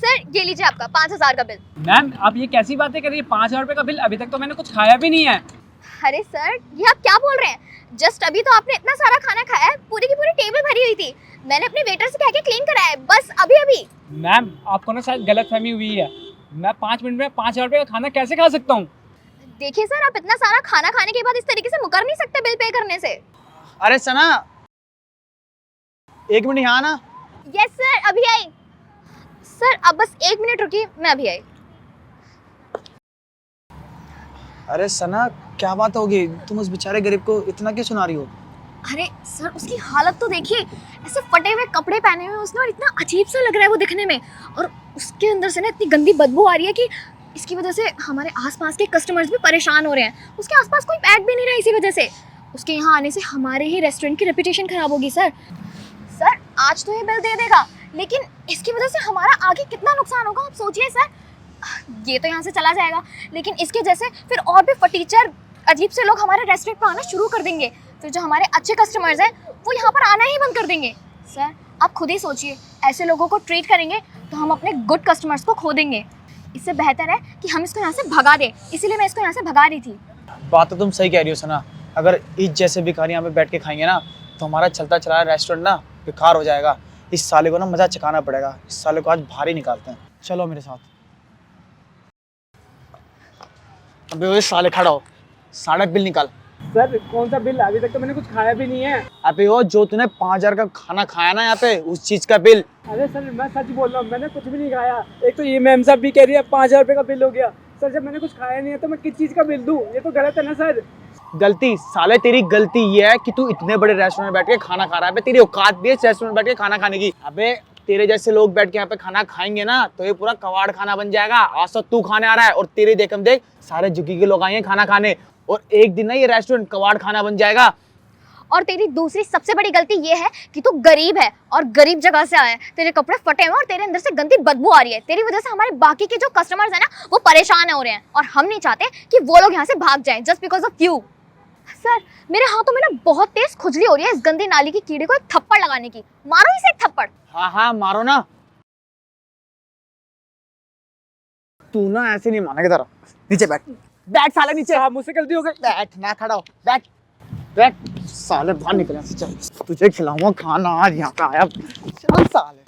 Sir ये लीजिए आपका 5,000 का बिल। मैम आप ये कैसी बातें कर रही है? 5,000 रुपये का बिल? अभी तक तो मैंने कुछ खाया भी नहीं है। अरे सर ये आप क्या बोल रहे हैं? जस्ट अभी तो आपने इतना सारा खाना खाया है, पूरी की पूरी टेबल भरी हुई थी। मैंने अपने वेटर से कह के क्लीन कराया है, बस अभी अभी। मैम आपको ना शायद गलतफहमी हुई है। मैं 5 मिनट में 5,000 रुपये का खाना कैसे खा सकता हूँ? देखिए सर, आप इतना सारा खाना खाने के बाद इस तरीके से मुकर नहीं सकते बिल पे करने से। अरे सना, एक मिनट यहाँ ना। यस सर, अभी आई। सर अब बस 1 मिनट रुकिए, मैं अभी आई। अरे सना, क्या बात होगी? तुम उस बेचारे गरीब को इतना क्यों सुना रही हो? अरे सर उसकी हालत तो देखिए, ऐसे फटे हुए कपड़े पहने हुए उसने और इतना अजीब सा लग रहा है वो दिखने में, और उसके अंदर से ना इतनी गंदी बदबू आ रही है कि इसकी वजह से हमारे आसपास के कस्टमर्स भी परेशान हो रहे हैं। उसके आसपास कोई बैठ भी नहीं रहा इसी वजह से। उसके यहाँ आने से हमारे ही रेस्टोरेंट की रेपुटेशन खराब होगी सर। सर आज तो ये बिल दे देगा, लेकिन इसकी वजह से हमारा आगे कितना नुकसान होगा आप सोचिए सर। ये तो यहाँ से चला जाएगा, लेकिन इसके जैसे फिर और भी फटीचर अजीब से लोग हमारे रेस्टोरेंट पर आना शुरू कर देंगे। फिर जो हमारे अच्छे कस्टमर्स हैं वो यहाँ पर आना ही बंद कर देंगे। सर आप खुद ही सोचिए, ऐसे लोगों को ट्रीट करेंगे तो हम अपने गुड कस्टमर्स को खो देंगे। इससे बेहतर है कि हम इसको यहाँ से भगा दें, इसीलिए मैं इसको यहाँ से भगा रही थी। बात तो तुम सही कह रही हो सना। अगर इस जैसे भिखारी यहाँ पे बैठ के खाएंगे ना तो हमारा चलता चला रेस्टोरेंट ना बेकार हो जाएगा। इस साले को ना मजा चखाना पड़ेगा। इस साले को आज बाहर ही निकालते हैं। चलो मेरे साथ। अबे ओए साले, खड़ा हो, सारा बिल निकाल। सर कौन सा बिल? अभी तक तो मैंने कुछ खाया भी नहीं है। अबे वो जो तूने 5,000 का खाना खाया ना यहाँ पे, उस चीज का बिल। अरे सर मैं सच बोल रहा हूँ, मैंने कुछ भी नहीं खाया। एक तो ये मैम साहब भी कह रही है 5,000 रुपये का बिल हो गया। सर जब मैंने कुछ खाया नहीं है तो मैं किस चीज़ का बिल दूँ? ये तो गलत है ना सर। गलती साले तेरी गलती ये है कि तू इतने बड़े रेस्टोरेंट में बैठ के खाना खा रहा है। तेरी औकात भी है इस रेस्टोरेंट में बैठ के खाना खाने की? अबे तेरे जैसे लोग बैठ के यहाँ पे खाना खाएंगे ना तो ये पूरा कबाड़ खाना बन जाएगा। आज तो तू खाने आ रहा है और तेरे देखम देख सारे झुग्गी के लोग आएंगे खाना खाने, और एक दिन ना ये रेस्टोरेंट कबाड़ खाना बन जाएगा। और तेरी दूसरी सबसे बड़ी गलती ये है कि तू गरीब है और गरीब जगह से आया है। तेरे कपड़े फटे हुए और तेरे अंदर से गंदी बदबू आ रही है। तेरी वजह से हमारे बाकी के जो कस्टमर्स हैं ना वो परेशान हो रहे हैं, और हम नहीं चाहते कि वो लोग यहाँ से भाग जाएं just because of you. Sir मेरे हाथों में ना बहुत तेज खुजली हो रही है इस गंदी नाली की कीड़े को एक थप्पड़ लगाने की। मारो इसे एक थप्पड़। हाँ मारो ना। तू ना ऐसे नहीं मानेगा। जरा नीचे बैठ। बैठ साले नीचे। हाँ मुझसे गलती हो गई। बैठ ना, खड़ा हो। बैठ बैठ साले, बाहर निकल यहाँ से। चल तुझे खिलाऊंगा खाना आज यहाँ का आया। चल साले।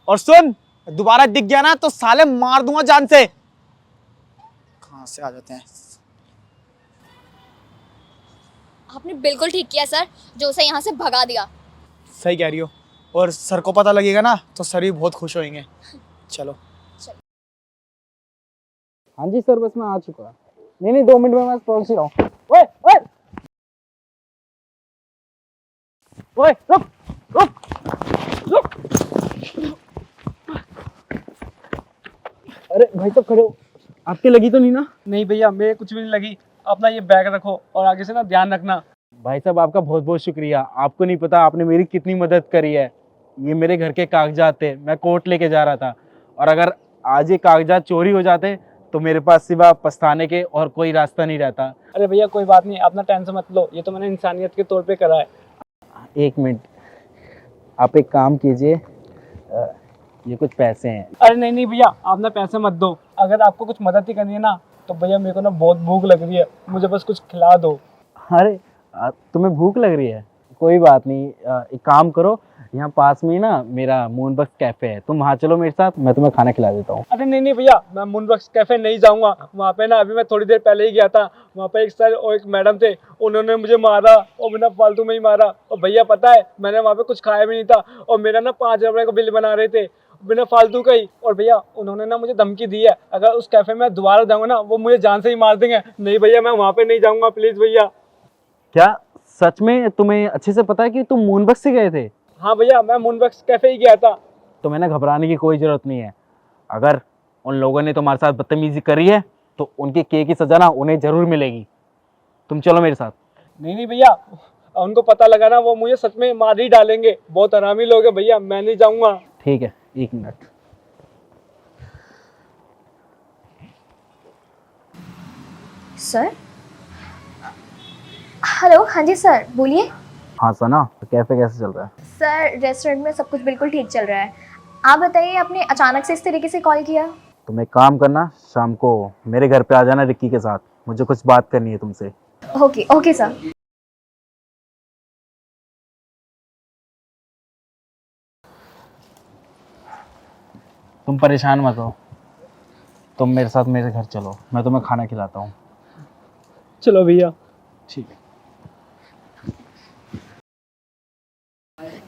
और सुन, दोबारा दिख गया ना तो साले मार दूंगा जान से। कहाँ से आ जाते हैं? आपने बिल्कुल ठीक किया सर, जो उसे यहाँ से भगा दिया। सही कह रही हो। और सर को पता लगेगा ना तो सर भी बहुत खुश होंगे। चलो। हाँ जी सर, बस मैं आ चुका। नहीं 2 मिनट में मैं पहुंच ही रहा हूँ। ओए ओए ओए, रुक रुक रुक। अरे भाई साहब खड़े हो, आपके लगी तो नहीं ना? नहीं भैया मेरे कुछ भी नहीं लगी। अपना ये बैग रखो और आगे से ना ध्यान रखना। भाई साहब आपका बहुत बहुत शुक्रिया। आपको नहीं पता आपने मेरी कितनी मदद करी है। ये मेरे घर के कागजात थे, मैं कोर्ट लेके जा रहा था, और अगर आज ये कागजात चोरी हो जाते तो मेरे पास सिवा पछताने के और कोई रास्ता नहीं रहता। अरे भैया कोई बात नहीं, अपना टेंशन मत लो, ये तो मैंने इंसानियत के तौर पे करा है। 1 मिनट, आप एक काम कीजिए, ये कुछ पैसे हैं। अरे नहीं भैया, आप ना पैसे मत दो। अगर आपको कुछ मदद ही करनी है ना तो भैया मेरे को ना बहुत भूख लग रही है, मुझे बस कुछ खिला दो। अरे तुम्हें भूख लग रही है? कोई बात नहीं, एक काम करो, यहाँ पास में ही ना मेरा मूनबक्स कैफे है, तुम वहाँ चलो मेरे साथ, मैं तुम्हें खाना खिला देता हूँ। अरे नहीं भैया, मैं मूनबक्स कैफे नहीं जाऊँगा। वहाँ पे ना अभी मैं थोड़ी देर पहले ही गया था, वहाँ पे एक सर और एक मैडम थे, उन्होंने मुझे मारा और बिना फालतू में ही मारा। और भैया पता है मैंने वहाँ पे कुछ खाया भी नहीं था, और मेरा ना 5,000 रुपये का बिल बना रहे थे बिना फालतू का ही। और भैया उन्होंने ना मुझे धमकी दी है, अगर उस कैफे में दोबारा जाऊँगा ना वो मुझे जान से ही मार देंगे। नहीं भैया मैं वहाँ पे नहीं जाऊँगा, प्लीज़ भैया। क्या सच में तुम्हें अच्छे से पता है कि तुम मूनबक्स से गए थे? हाँ भैया मैं मूनबक्स कैफे ही गया था। तो मैंने घबराने की कोई ज़रूरत नहीं है। अगर उन लोगों ने तुम्हारे साथ बदतमीजी करी है तो उनके किए की सज़ा ना उन्हें ज़रूर मिलेगी। तुम चलो मेरे साथ। नहीं भैया, उनको पता लगा ना वो मुझे सच में मार ही डालेंगे। बहुत हरामी लोग हैं भैया, मैं नहीं जाऊँगा। ठीक है, 1 मिनट। सर हेलो, हाँ जी सर बोलिए। हाँ सना, तो कैफे कैसे चल रहा है? सर रेस्टोरेंट में सब कुछ बिल्कुल ठीक चल रहा है। आप बताइए, आपने अचानक से इस तरीके से कॉल किया? तुम एक काम करना, शाम को मेरे घर पे आ जाना रिक्की के साथ, मुझे कुछ बात करनी है तुमसे। Okay okay sir. तुम परेशान मत हो, तुम मेरे साथ मेरे घर चलो, मैं तुम्हें खाना खिलाता हूँ। चलो भैया। ठीक है।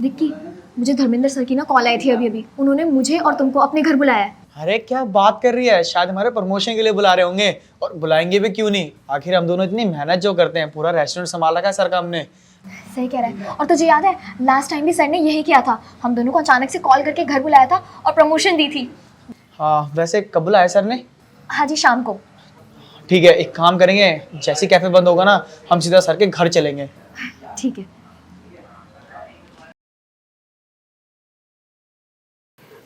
रिक्की, मुझे धर्मेंद्र सर की ना कॉल आई थी अभी अभी। उन्होंने मुझे और तुमको अपने घर बुलाया है। अरे क्या बात कर रही है, शायद हमारे प्रमोशन के लिए बुला रहे होंगे, और बुलाएंगे भी क्यों नहीं, आखिर हम दोनों इतनी मेहनत जो करते हैं, पूरा रेस्टोरेंट संभाल रखा है सर का हमने। सही कह रहा है। और तुझे याद है लास्ट टाइम भी सर ने यही किया था, हम दोनों को अचानक से कॉल करके घर बुलाया था और प्रमोशन दी थी। हाँ वैसे कब बुलाया सर ने? हाँ जी, शाम को। ठीक है, एक काम करेंगे, जैसे कैफे बंद होगा ना, हम सीधा सर के घर चलेंगे। ठीक है।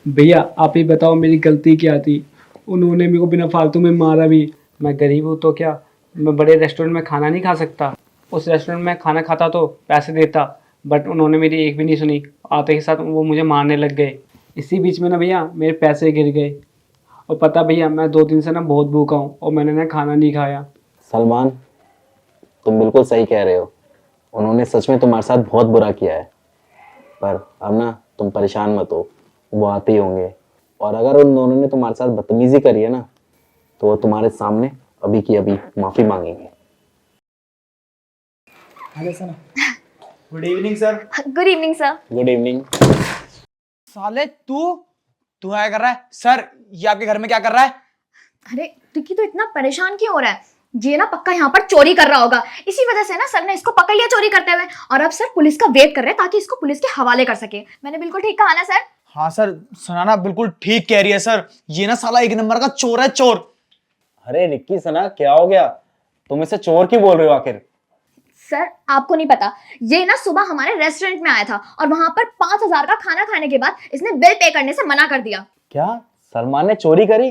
भैया आप ही बताओ मेरी गलती क्या थी? उन्होंने मेरे को बिना फालतू में मारा भी। मैं गरीब हूँ तो क्या, मैं बड़े रेस्टोरेंट में खाना नहीं खा सकता? उस रेस्टोरेंट में खाना खाता तो पैसे देता, बट उन्होंने मेरी एक भी नहीं सुनी। आते के साथ वो मुझे मारने लग गए। इसी बीच में ना भैया मेरे पैसे गिर गए। और पता भैया, मैं 2 दिन से ना बहुत भूखा हूँ और मैंने ना खाना नहीं खाया। सलमान, तुम बिल्कुल सही कह रहे हो, उन्होंने सच में तुम्हारे साथ बहुत बुरा किया है। पर अब ना तुम परेशान मत हो, वो आते ही होंगे। और अगर उन दोनों ने तुम्हारे साथ बदतमीजी करी है ना, तो वो तुम्हारे सामने अभी की अभी माफी मांगेंगे। Good evening sir. Good evening sir. Good evening. साले तू तू क्या कर रहा है? सर ये आपके घर में क्या कर रहा है? अरे रिक्की, तो इतना परेशान क्यों हो रहा है? ये ना पक्का यहाँ पर चोरी कर रहा होगा, इसी वजह से ना सर ने इसको पकड़ लिया चोरी करते हुए। और अब सर पुलिस का वेट कर रहे हैं ताकि इसको पुलिस के हवाले कर सके। मैंने बिल्कुल ठीक कहा ना सर? हाँ सर, सनाना बिल्कुल ठीक कह रही है सर, ये ना साला एक नंबर का चोर है, चोर। अरे रिक्की सना, क्या हो गया? तुम इसे चोर क्यों बोल रहे हो आखिर? सर आपको नहीं पता, ये ना सुबह हमारे रेस्टोरेंट में आया था और वहां पर 5,000 का खाना खाने के बाद इसने बिल पे करने से मना कर दिया। क्या सलमान ने चोरी करी?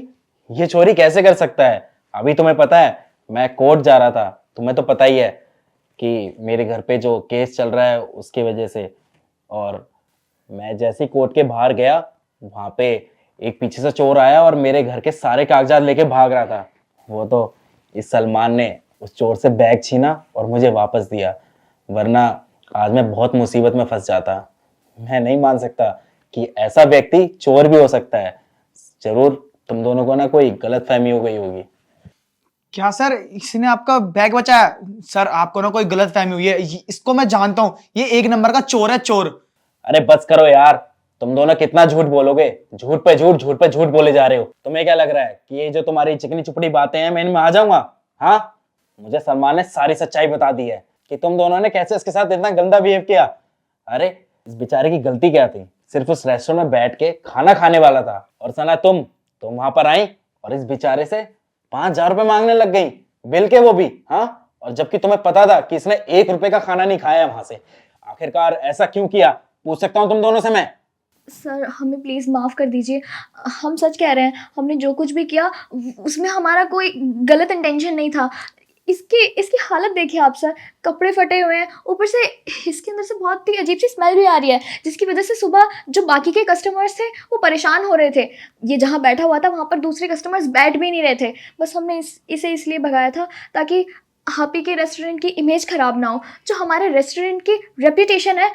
ये चोरी कैसे कर सकता है? अभी तुम्हें पता है मैं कोर्ट जा रहा था, तुम्हें तो पता ही है कि मेरे घर पे जो केस चल रहा है उसकी वजह से। और मैं जैसे ही कोर्ट के बाहर गया, वहां पे एक पीछे से चोर आया और मेरे घर के सारे कागजात लेके भाग रहा था। वो तो इस सलमान ने उस चोर से बैग छीना और मुझे वापस दिया, वरना आज मैं बहुत मुसीबत में फंस जाता। मैं नहीं मान सकता कि ऐसा व्यक्ति चोर भी हो सकता है। जरूर तुम दोनों को ना कोई गलतफहमी हो गई होगी। क्या सर इसने आपका बैग बचाया? सर आपको ना कोई गलत फहमी हुई है, इसको मैं जानता हूँ, ये एक नंबर का चोर है, चोर। अरे बस करो यार, तुम दोनों कितना झूठ बोलोगे? झूठ पे झूठ बोले जा रहे हो। तुम्हें क्या लग रहा है कि ये जो तुम्हारी चिकनी चुपड़ी बातें हैं मैं इनमें आ जाऊंगा? हाँ, मुझे सलमान ने सारी सच्चाई बता दी है कि तुम दोनों ने कैसे इसके साथ इतना गंदा बिहेव किया। अरे इस बेचारे की गलती क्या थी? सिर्फ उस रेस्टोरेंट में बैठ के खाना खाने वाला था, और सना तुम वहां पर आई और इस बेचारे से 5,000 रुपए मांगने लग गई, बिल के वो भी। हाँ, और जबकि तुम्हें पता था कि इसने 1 रुपए का खाना नहीं खाया वहां से। आखिरकार ऐसा क्यों किया, पूछ सकता हूँ तुम दोनों से मैं? सर हमें प्लीज़ माफ़ कर दीजिए, हम सच कह रहे हैं, हमने जो कुछ भी किया उसमें हमारा कोई गलत इंटेंशन नहीं था। इसकी हालत देखिए आप सर, कपड़े फटे हुए हैं, ऊपर से इसके अंदर से बहुत ही अजीब सी स्मेल भी आ रही है, जिसकी वजह से सुबह जो बाकी के कस्टमर्स थे वो परेशान हो रहे थे। ये जहाँ बैठा हुआ था वहाँ पर दूसरे कस्टमर्स बैठ भी नहीं रहे थे। बस हमने इसे इसलिए भगाया था ताकि आप ही के रेस्टोरेंट की इमेज ख़राब ना हो, जो हमारे रेस्टोरेंट की रेपुटेशन है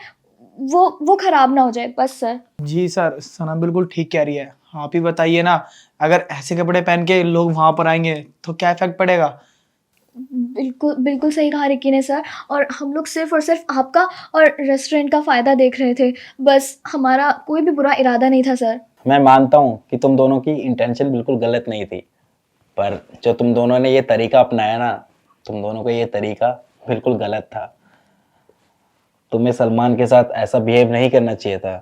वो ख़राब ना हो जाए, बस सर। जी सर, सना बिल्कुल ठीक कह रही है। आप ही बताइए ना, अगर ऐसे कपड़े पहन के लोग वहां पर आएंगे तो क्या इफेक्ट पड़ेगा? बिल्कुल बिल्कुल सही कहा रिक्की ने सर, और हम लोग सिर्फ और सिर्फ आपका और रेस्टोरेंट का फ़ायदा देख रहे थे, बस हमारा कोई भी बुरा इरादा नहीं था सर। मैं मानता हूँ कि तुम दोनों की इंटेंशन बिल्कुल गलत नहीं थी, पर जो तुम दोनों ने ये तरीका अपनाया ना, तुम दोनों का ये तरीका बिल्कुल गलत था। तुम्हें सलमान के साथ ऐसा बिहेव नहीं करना चाहिए था।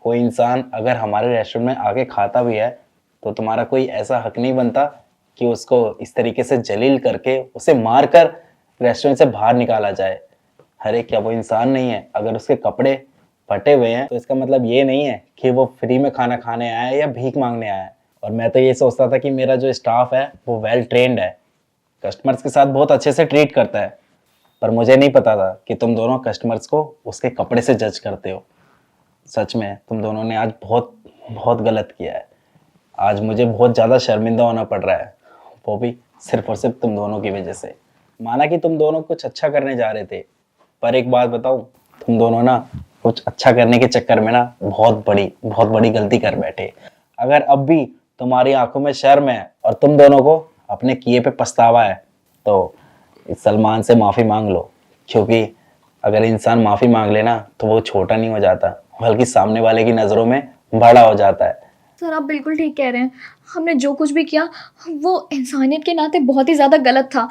कोई इंसान अगर हमारे रेस्टोरेंट में आके खाता भी है तो तुम्हारा कोई ऐसा हक नहीं बनता कि उसको इस तरीके से जलील करके उसे मार कर रेस्टोरेंट से बाहर निकाला जाए। अरे क्या वो इंसान नहीं है? अगर उसके कपड़े फटे हुए हैं तो इसका मतलब ये नहीं है कि वो फ्री में खाना खाने आया है या भीख मांगने आया है। और मैं तो ये सोचता था कि मेरा जो स्टाफ है वो वेल ट्रेंड है, कस्टमर्स के साथ बहुत अच्छे से ट्रीट करता है, पर मुझे नहीं पता था कि तुम दोनों कस्टमर्स को उसके कपड़े से जज करते हो। सच में तुम दोनों ने आज बहुत बहुत गलत किया है। आज मुझे बहुत ज़्यादा शर्मिंदा होना पड़ रहा है, वो भी सिर्फ और सिर्फ तुम दोनों की वजह से। माना कि तुम दोनों कुछ अच्छा करने जा रहे थे, पर एक बात बताऊं, तुम दोनों ना कुछ अच्छा करने के चक्कर में ना बहुत बड़ी गलती कर बैठे। अगर अब भी तुम्हारी आंखों में शर्म है और तुम दोनों को अपने किए पे पछतावा है, तो इस सलमान से माफ़ी मांग लो, क्योंकि अगर इंसान माफ़ी मांग लेना तो वो छोटा नहीं हो जाता, बल्कि सामने वाले की नज़रों में बड़ा हो जाता है। सर आप बिल्कुल ठीक कह रहे हैं, हमने जो कुछ भी किया वो इंसानियत के नाते बहुत ही ज़्यादा गलत था।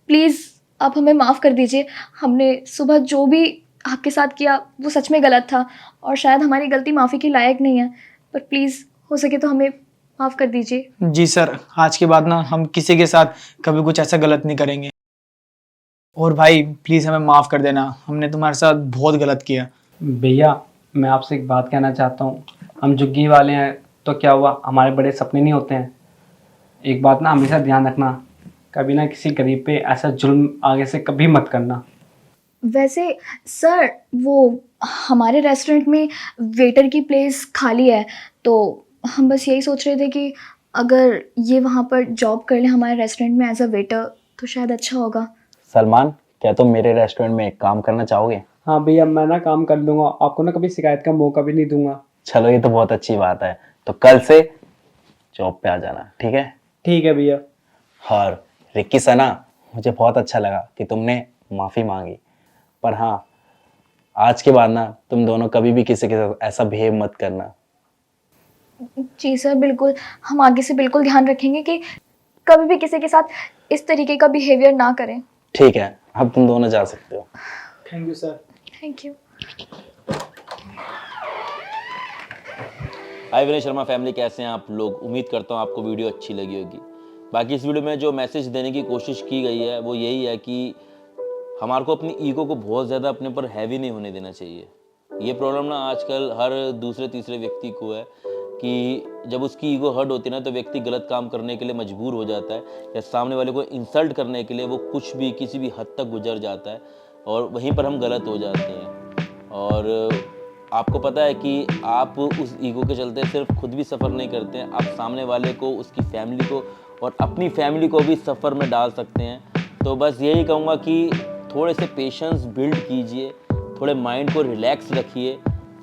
प्लीज़ आप हमें माफ़ कर दीजिए। हमने सुबह जो भी आपके साथ किया वो सच में गलत था और शायद हमारी गलती माफ़ी के लायक नहीं है, पर प्लीज़ हो सके तो हमें माफ़ कर दीजिए। जी सर, आज के बाद ना हम किसी के साथ कभी कुछ ऐसा गलत नहीं करेंगे। और भाई प्लीज़ हमें माफ़ कर देना, हमने तुम्हारे साथ बहुत गलत किया। भैया मैं आपसे एक बात कहना चाहता हूँ, हम झुग्गी वाले हैं तो क्या हुआ, हमारे बड़े सपने नहीं होते हैं। एक बात ना हमेशा ध्यान रखना, कभी ना किसी गरीब पे ऐसा जुल्म आगे से कभी मत करना। वैसे सर वो हमारे रेस्टोरेंट में वेटर की प्लेस खाली है, तो हम बस यही सोच रहे थे कि अगर ये वहाँ पर जॉब कर ले हमारे रेस्टोरेंट में एज अ वेटर तो शायद अच्छा होगा। सलमान, क्या तुम मेरे रेस्टोरेंट में काम करना चाहोगे? हाँ भैया मैं ना काम कर लूँगा, आपको ना कभी शिकायत का मौका भी नहीं दूंगा। चलो ये तो बहुत अच्छी बात है, तो कल से जॉब पे आ जाना, ठीक है? ठीक है भैया। और रिक्की सना, मुझे बहुत अच्छा लगा कि तुमने माफ़ी मांगी, पर हाँ आज के बाद ना तुम दोनों कभी भी किसी के साथ ऐसा बिहेव मत करना। जी सर बिल्कुल, हम आगे से बिल्कुल ध्यान रखेंगे कि कभी भी किसी के साथ इस तरीके का बिहेवियर ना करें। ठीक है, अब तुम दोनों जा सकते हो। Thank you sir. Thank you. Hi Vinay Sharma family, कैसे हैं आप लोग? उम्मीद करता हूँ आपको वीडियो अच्छी लगी होगी। बाकी इस वीडियो में जो मैसेज देने की कोशिश की गई है वो यही है कि हमारे को अपनी ईगो को बहुत ज़्यादा अपने पर हैवी नहीं होने देना चाहिए। ये प्रॉब्लम ना आजकल हर दूसरे तीसरे व्यक्ति को है कि जब उसकी ईगो हर्ट होती है ना तो व्यक्ति गलत काम करने के लिए मजबूर हो जाता है, या सामने वाले को इंसल्ट करने के लिए वो कुछ भी किसी भी हद तक गुजर जाता है और वहीं पर हम गलत हो जाते हैं। और आपको पता है कि आप उस ईगो के चलते सिर्फ खुद भी सफ़र नहीं करते हैं, आप सामने वाले को, उसकी फैमिली को और अपनी फैमिली को भी सफ़र में डाल सकते हैं। तो बस यही कहूँगा कि थोड़े से पेशेंस बिल्ड कीजिए, थोड़े माइंड को रिलैक्स रखिए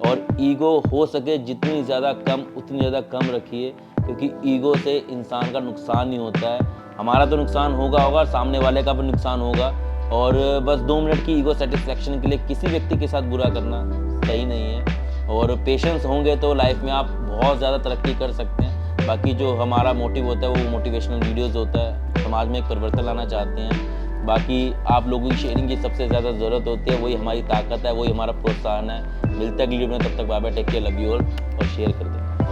और ईगो हो सके जितनी ज़्यादा कम उतनी ज़्यादा कम रखिए, क्योंकि ईगो से इंसान का नुकसान नहीं होता है। हमारा तो नुकसान होगा, सामने वाले का भी नुकसान होगा। और बस 2 मिनट की ईगो सेटिस्फेक्शन के लिए किसी व्यक्ति के साथ बुरा करना सही नहीं है। और पेशेंस होंगे तो लाइफ में आप बहुत ज़्यादा तरक्की कर सकते हैं। बाकी जो हमारा मोटिव होता है वो मोटिवेशनल वीडियोज़ होता है, समाज में एक परिवर्तन लाना चाहते हैं। बाकी आप लोगों की शेयरिंग की सबसे ज़्यादा ज़रूरत होती है, वही हमारी ताकत है, वही हमारा प्रोत्साहन है। मिलता है अगली वीडियो में, तब तक bye bye, take care, love you all और शेयर करते हैं।